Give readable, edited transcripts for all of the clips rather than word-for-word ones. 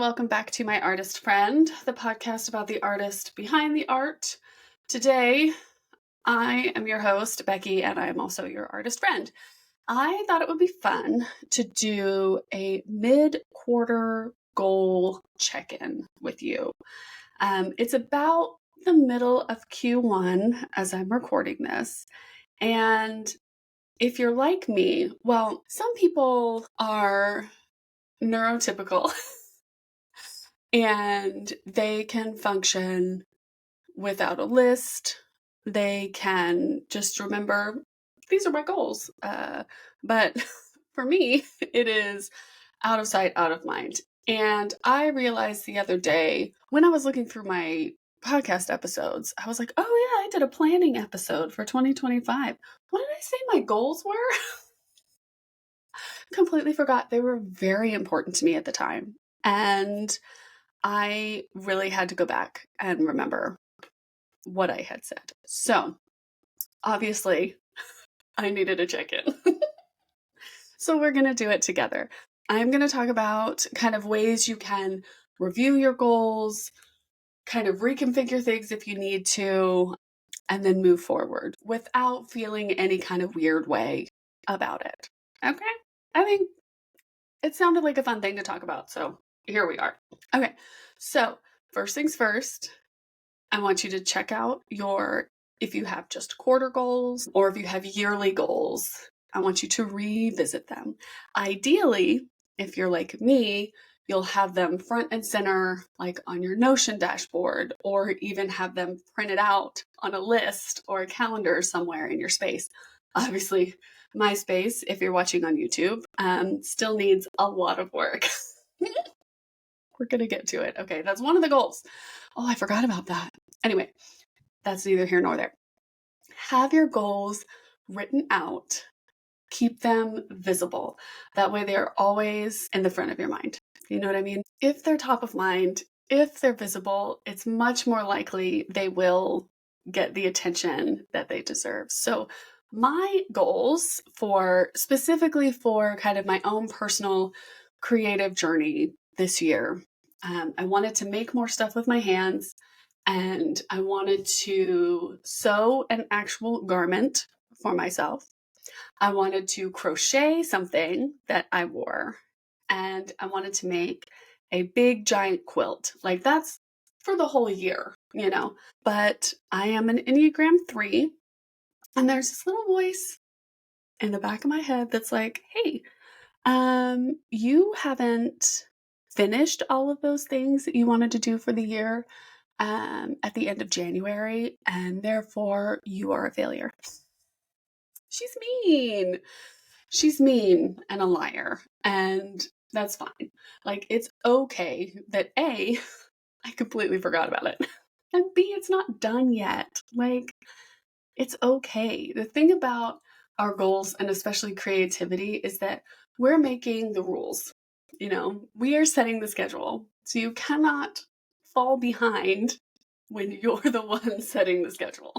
welcome back to My Artist Friend, the podcast about the artist behind the art. Today, I am your host, Becky, and I am also your artist friend. I thought it would be fun to do a mid-quarter goal check-in with you. It's about the middle of Q1 as I'm recording this, and if you're like me, well, some people are neurotypical and they can function without a list. They can just remember, these are my goals. But for me, it is out of sight, out of mind. And I realized the other day when I was looking through my podcast episodes, I was like, oh yeah, I did a planning episode for 2025. What did I say my goals were? Completely forgot. They were very important to me at the time. And I really had to go back and remember what I had said. So, obviously, I needed a check-in. So we're going to do it together. I'm going to talk about kind of ways you can review your goals, kind of reconfigure things if you need to, and then move forward without feeling any kind of weird way about it. Okay? I think it sounded like a fun thing to talk about, so here we are. Okay, so first things first, I want you to check out if you have just quarter goals or if you have yearly goals, I want you to revisit them. Ideally, if you're like me, you'll have them front and center, like on your Notion dashboard, or even have them printed out on a list or a calendar somewhere in your space. Obviously, my space, if you're watching on YouTube, still needs a lot of work. We're going to get to it. Okay, that's one of the goals. Oh, I forgot about that. Anyway, that's neither here nor there. Have your goals written out. Keep them visible. That way they're always in the front of your mind. You know what I mean? If they're top of mind, if they're visible, it's much more likely they will get the attention that they deserve. So my goals specifically for kind of my own personal creative journey this year, I wanted to make more stuff with my hands, and I wanted to sew an actual garment for myself. I wanted to crochet something that I wore, and I wanted to make a big giant quilt. Like that's for the whole year, you know. But I am an Enneagram 3, and there's this little voice in the back of my head that's like, hey, you haven't finished all of those things that you wanted to do for the year at the end of January, and therefore you are a failure. She's mean. She's mean and a liar, and that's fine. Like, it's okay that A, I completely forgot about it, and B, it's not done yet. Like, it's okay. The thing about our goals, and especially creativity, is that we're making the rules. You know, we are setting the schedule. So you cannot fall behind when you're the one setting the schedule.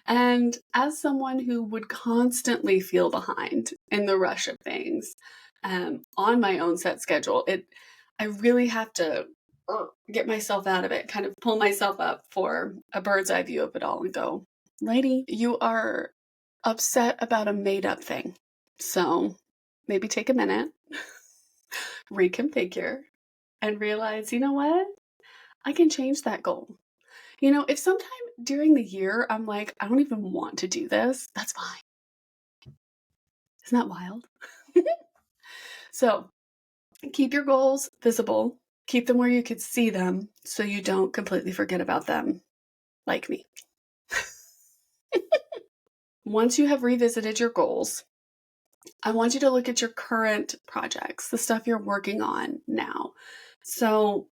And as someone who would constantly feel behind in the rush of things on my own set schedule, I really have to get myself out of it, kind of pull myself up for a bird's eye view of it all and go, lady, you are upset about a made up thing. So maybe take a minute, reconfigure, and realize, you know what? I can change that goal. You know, if sometime during the year I'm like, I don't even want to do this, that's fine. Isn't that wild? So keep your goals visible, keep them where you could see them so you don't completely forget about them, like me. Once you have revisited your goals, I want you to look at your current projects, the stuff you're working on now. So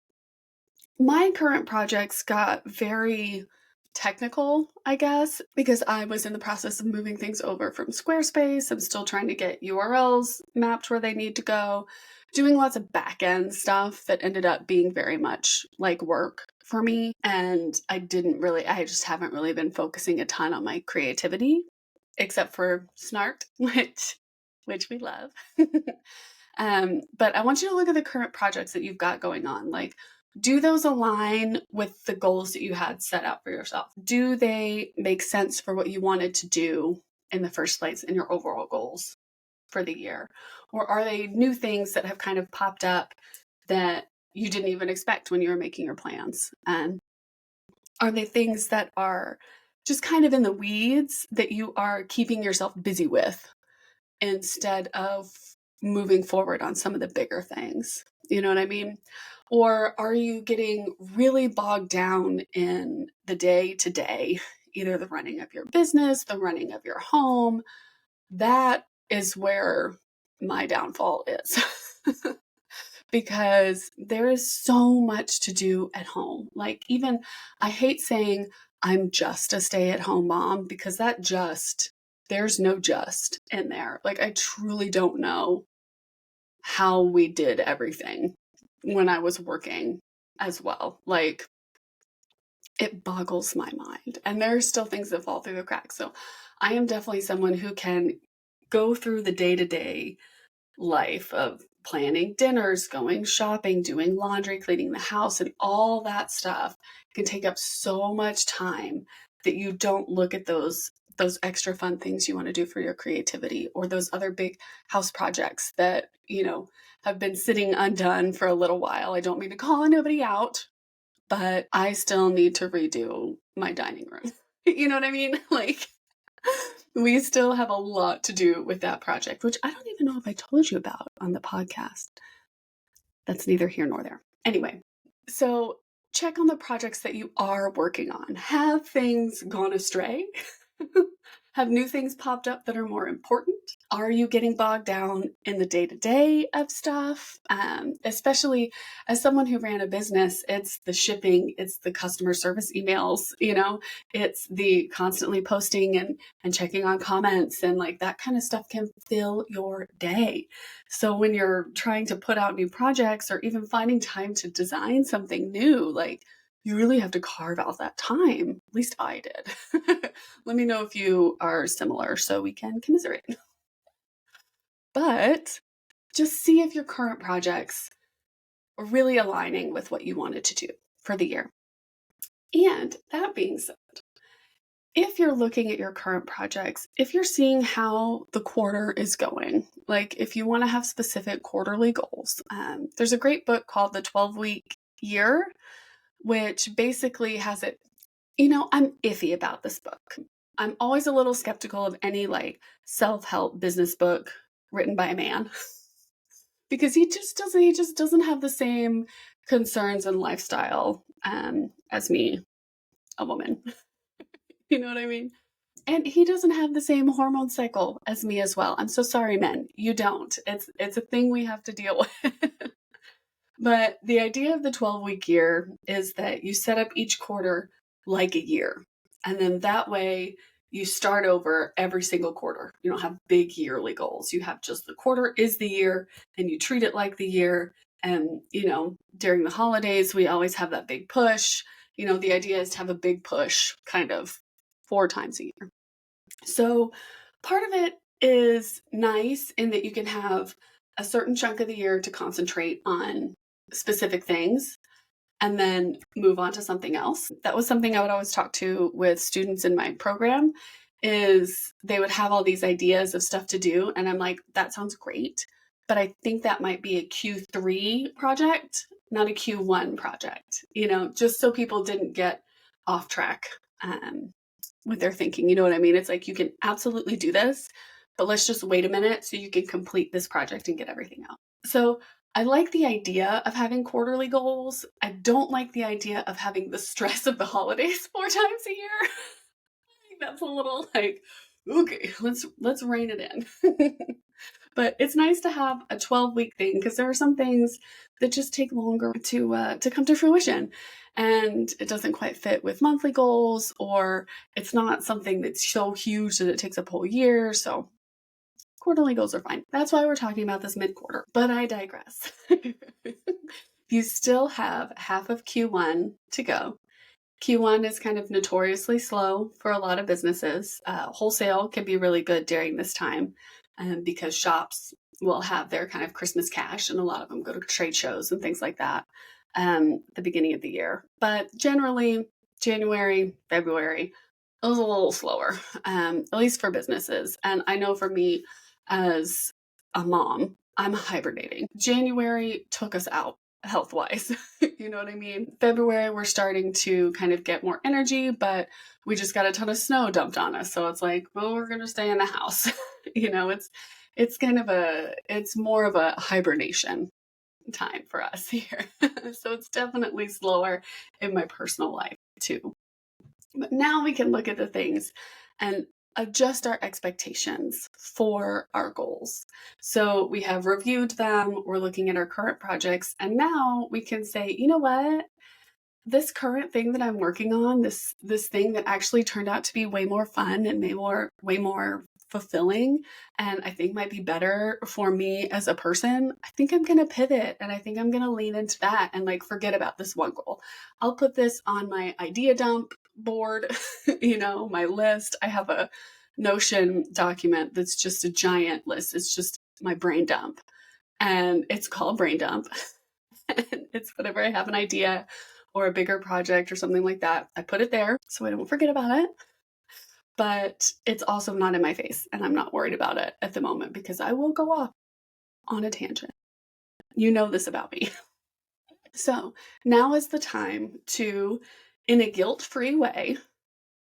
my current projects got very technical, I guess, because I was in the process of moving things over from Squarespace. I'm still trying to get URLs mapped where they need to go, doing lots of back-end stuff that ended up being very much like work for me. And I just haven't really been focusing a ton on my creativity, except for Snarked, which we love. But I want you to look at the current projects that you've got going on. Like, do those align with the goals that you had set out for yourself? Do they make sense for what you wanted to do in the first place in your overall goals for the year? Or are they new things that have kind of popped up that you didn't even expect when you were making your plans? And are they things that are just kind of in the weeds that you are keeping yourself busy with instead of moving forward on some of the bigger things? You know what I mean? Or are you getting really bogged down in the day to day, either the running of your business, the running of your home? That is where my downfall is. Because there is so much to do at home. Like, even I hate saying I'm just a stay-at-home mom, because there's no just in there. Like, I truly don't know how we did everything when I was working as well. Like, it boggles my mind. And there are still things that fall through the cracks. So I am definitely someone who can go through the day-to-day life of planning dinners, going shopping, doing laundry, cleaning the house, and all that stuff can take up so much time that you don't look at those extra fun things you want to do for your creativity, or those other big house projects that, have been sitting undone for a little while. I don't mean to call anybody out, but I still need to redo my dining room. You know what I mean? Like, we still have a lot to do with that project, which I don't even know if I told you about on the podcast. That's neither here nor there. Anyway, so check on the projects that you are working on. Have things gone astray? Have new things popped up that are more important? Are you getting bogged down in the day-to-day of stuff? Especially as someone who ran a business, it's the shipping, it's the customer service emails, it's the constantly posting and checking on comments, and like that kind of stuff can fill your day. So when you're trying to put out new projects, or even finding time to design something new, like, you really have to carve out that time. At least I did. Let me know if you are similar so we can commiserate. But just see if your current projects are really aligning with what you wanted to do for the year. And that being said, if you're looking at your current projects, if you're seeing how the quarter is going, like if you want to have specific quarterly goals, there's a great book called The 12-Week Year, which basically has it. I'm iffy about this book. I'm always a little skeptical of any like self-help business book written by a man, because he just doesn't have the same concerns and lifestyle as me, a woman. You know what I mean? And he doesn't have the same hormone cycle as me as well. I'm so sorry, men. You don't. It's a thing we have to deal with. But the idea of the 12-week year is that you set up each quarter like a year. And then that way you start over every single quarter. You don't have big yearly goals. You have just the quarter is the year, and you treat it like the year. And, during the holidays, we always have that big push. The idea is to have a big push kind of 4 times a year. So part of it is nice in that you can have a certain chunk of the year to concentrate on specific things and then move on to something else. That was something I would always talk to with students in my program, is they would have all these ideas of stuff to do. And I'm like, that sounds great, but I think that might be a Q3 project, not a Q1 project, just so people didn't get off track with their thinking. You know what I mean? It's like, you can absolutely do this, but let's just wait a minute so you can complete this project and get everything out. So I like the idea of having quarterly goals. I don't like the idea of having the stress of the holidays 4 times a year. I think that's a little like, okay, let's rein it in. But it's nice to have a 12-week thing, because there are some things that just take longer to come to fruition, and it doesn't quite fit with monthly goals, or it's not something that's so huge that it takes a whole year. So quarterly goals are fine. That's why we're talking about this mid-quarter, but I digress. You still have half of Q1 to go. Q1 is kind of notoriously slow for a lot of businesses. Wholesale can be really good during this time because shops will have their kind of Christmas cash, and a lot of them go to trade shows and things like that the beginning of the year. But generally, January, February, it was a little slower, at least for businesses. And I know for me as a mom, I'm hibernating. January took us out health wise. You know what I mean? February, we're starting to kind of get more energy, but we just got a ton of snow dumped on us. So it's like, well, we're going to stay in the house. It's kind of it's more of a hibernation time for us here. So it's definitely slower in my personal life too. But now we can look at the things and adjust our expectations for our goals. So we have reviewed them, we're looking at our current projects, and now we can say, you know what? This current thing that I'm working on, this thing that actually turned out to be way more fun and way more fulfilling, and I think might be better for me as a person, I think I'm going to pivot, and I think I'm going to lean into that and like forget about this one goal. I'll put this on my idea dump board, my list. I have a Notion document that's just a giant list. It's just my brain dump, and it's called brain dump. And it's whenever I have an idea or a bigger project or something like that, I put it there so I don't forget about it. But it's also not in my face, and I'm not worried about it at the moment because I will go off on a tangent. You know this about me. So now is the time to, in a guilt-free way,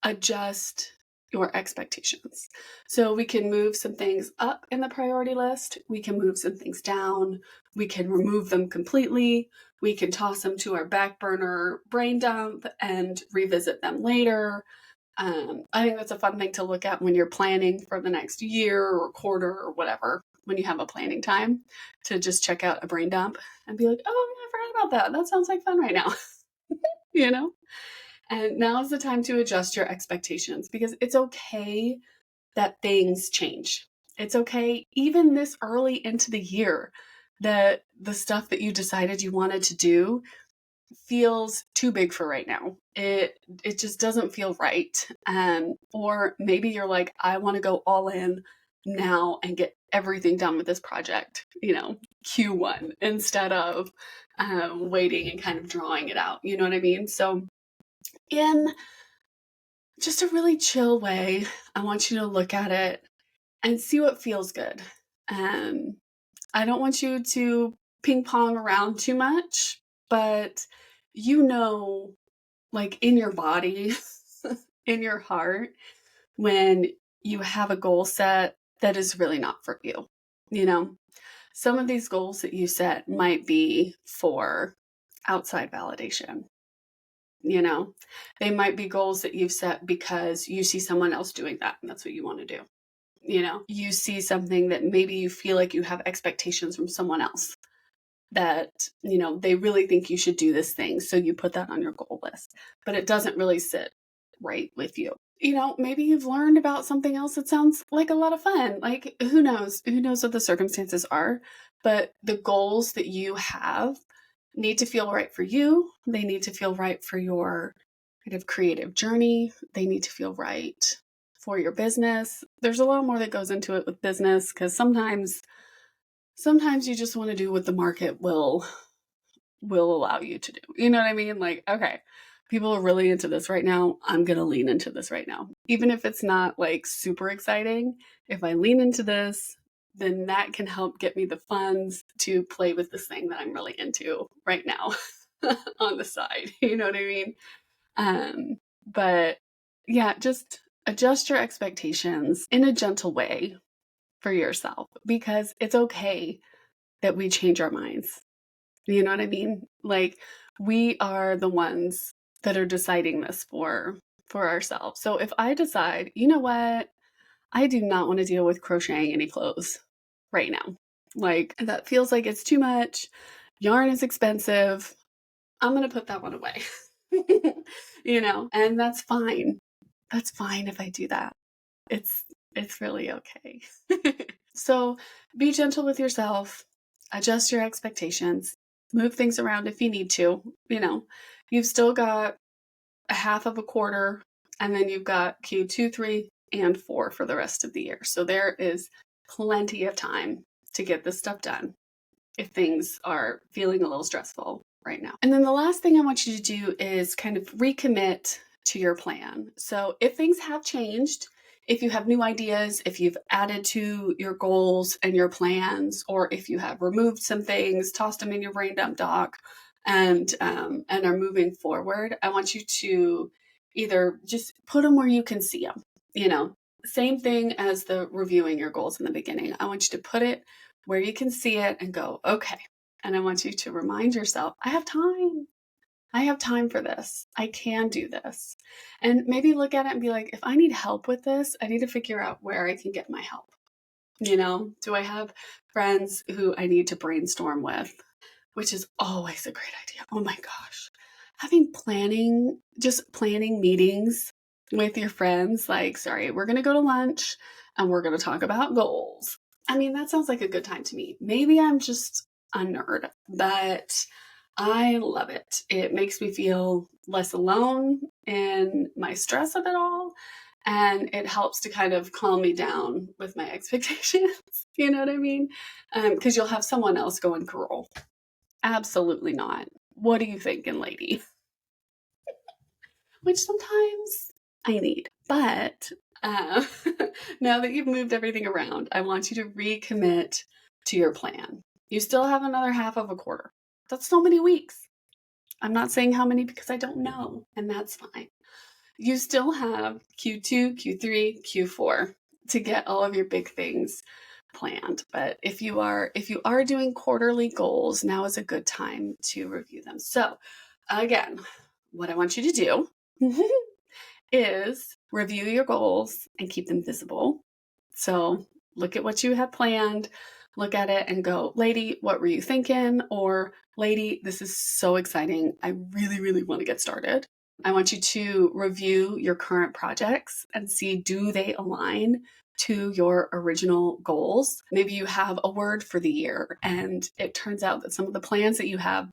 adjust your expectations. So we can move some things up in the priority list. We can move some things down. We can remove them completely. We can toss them to our back burner brain dump and revisit them later. I think that's a fun thing to look at when you're planning for the next year or quarter or whatever, when you have a planning time, to just check out a brain dump and be like, oh, I forgot about that. That sounds like fun right now. And now is the time to adjust your expectations, because it's okay that things change. It's okay, even this early into the year, that the stuff that you decided you wanted to do feels too big for right now. It just doesn't feel right. Or maybe you're like, I want to go all in now and get everything done with this project, Q1, instead of waiting and kind of drawing it out. You know what I mean? So in just a really chill way, I want you to look at it and see what feels good. I don't want you to ping pong around too much, but like in your body, in your heart, when you have a goal set that is really not for you. Some of these goals that you set might be for outside validation. They might be goals that you've set because you see someone else doing that and that's what you want to do. You see something that maybe you feel like you have expectations from someone else that, they really think you should do this thing. So you put that on your goal list, but it doesn't really sit right with you. Maybe you've learned about something else that sounds like a lot of fun. Like, who knows what the circumstances are, but the goals that you have need to feel right for you. They need to feel right for your kind of creative journey. They need to feel right for your business. There's a lot more that goes into it with business, because sometimes you just want to do what the market will allow you to do. You know what I mean? Like, okay, people are really into this right now. I'm going to lean into this right now. Even if it's not like super exciting, if I lean into this, then that can help get me the funds to play with this thing that I'm really into right now on the side. You know what I mean? But yeah, just adjust your expectations in a gentle way for yourself, because it's okay that we change our minds. You know what I mean? Like, we are the ones that are deciding this for ourselves. So if I decide, you know what, I do not want to deal with crocheting any clothes right now. Like, that feels like it's too much. Yarn is expensive. I'm going to put that one away. And that's fine. That's fine if I do that. It's really okay. So be gentle with yourself, adjust your expectations, move things around if you need to. You've still got a half of a quarter, and then you've got Q2, 3, and 4 for the rest of the year. So there is plenty of time to get this stuff done if things are feeling a little stressful right now. And then the last thing I want you to do is kind of recommit to your plan. So if things have changed, if you have new ideas, if you've added to your goals and your plans, or if you have removed some things, tossed them in your brain dump dock, and are moving forward, I want you to either just put them where you can see them. You know, same thing as the reviewing your goals in the beginning. I want you to put it where you can see it and go, okay. And I want you to remind yourself, I have time. I have time for this. I can do this. And maybe look at it and be like, if I need help with this, I need to figure out where I can get my help. You know, do I have friends who I need to brainstorm with? Which is always a great idea. Oh my gosh. Just planning meetings with your friends, like, sorry, we're going to go to lunch and we're going to talk about goals. I mean, that sounds like a good time to me. Maybe I'm just a nerd, but I love it. It makes me feel less alone in my stress of it all. And it helps to kind of calm me down with my expectations. You know what I mean? Because you'll have someone else going, girl, absolutely not. What are you thinking, lady? Which sometimes I need. But uh, now that you've moved everything around, I want you to recommit to your plan. You still have another half of a quarter. That's so many weeks. I'm not saying how many because I don't know, and that's fine. You still have Q2, Q3, Q4 to get all of your big things planned. But if you are doing quarterly goals, now is a good time to review them. So again, what I want you to do is review your goals and keep them visible. So look at what you have planned, look at it and go, lady, what were you thinking? Or lady, this is so exciting. I really, really want to get started. I want you to review your current projects and see, do they align to your original goals? Maybe you have a word for the year and it turns out that some of the plans that you have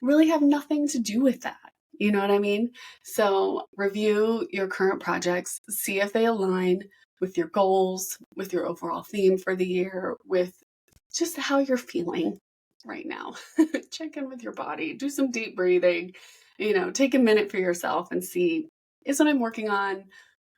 really have nothing to do with that. You know what I mean? So review your current projects, see if they align with your goals, with your overall theme for the year, with just how you're feeling right now. Check in with your body, do some deep breathing, take a minute for yourself and see, is what I'm working on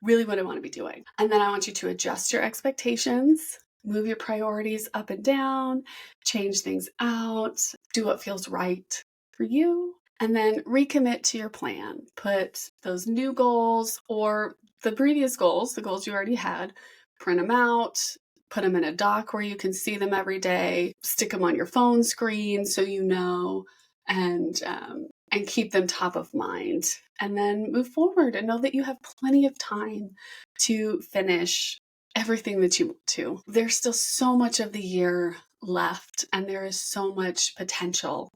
really what I want to be doing? And then I want you to adjust your expectations, move your priorities up and down, change things out, do what feels right for you, and then recommit to your plan. Put those new goals or the previous goals, the goals you already had, print them out, put them in a doc where you can see them every day, stick them on your phone screen so you know, and keep them top of mind. And then move forward and know that you have plenty of time to finish everything that you want to. There's still so much of the year left, and there is so much potential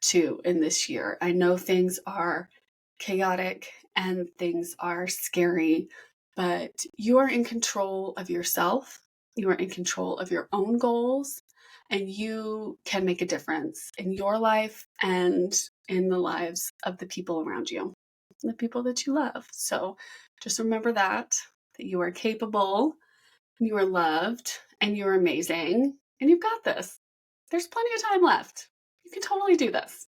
too in this year. I know things are chaotic and things are scary, but you are in control of yourself. You are in control of your own goals, and you can make a difference in your life and in the lives of the people around you, the people that you love. So just remember that you are capable, you are loved, and you're amazing, and you've got this. There's plenty of time left. You can totally do this.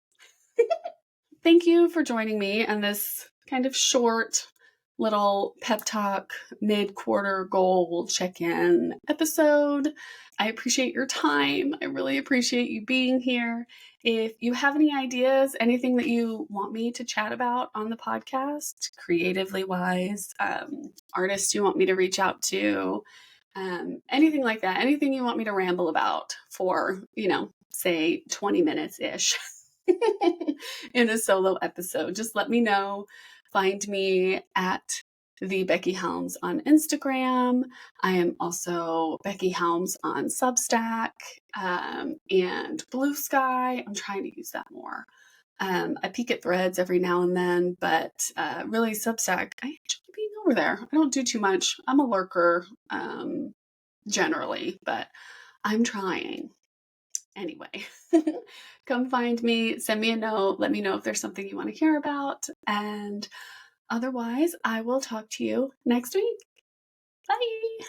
Thank you for joining me on this kind of short little pep talk mid-quarter goal check-in episode. I appreciate your time. I really appreciate you being here. If you have any ideas, anything that you want me to chat about on the podcast, creatively wise, artists you want me to reach out to, anything like that, anything you want me to ramble about for, say 20 minutes-ish. In a solo episode, just let me know. Find me at the Becky Helms on Instagram. I am also Becky Helms on Substack and Blue Sky. I'm trying to use that more. I peek at Threads every now and then, but really Substack, I enjoy being over there. I don't do too much. I'm a lurker generally, but I'm trying. Anyway, come find me, send me a note, let me know if there's something you want to hear about, and otherwise, I will talk to you next week. Bye!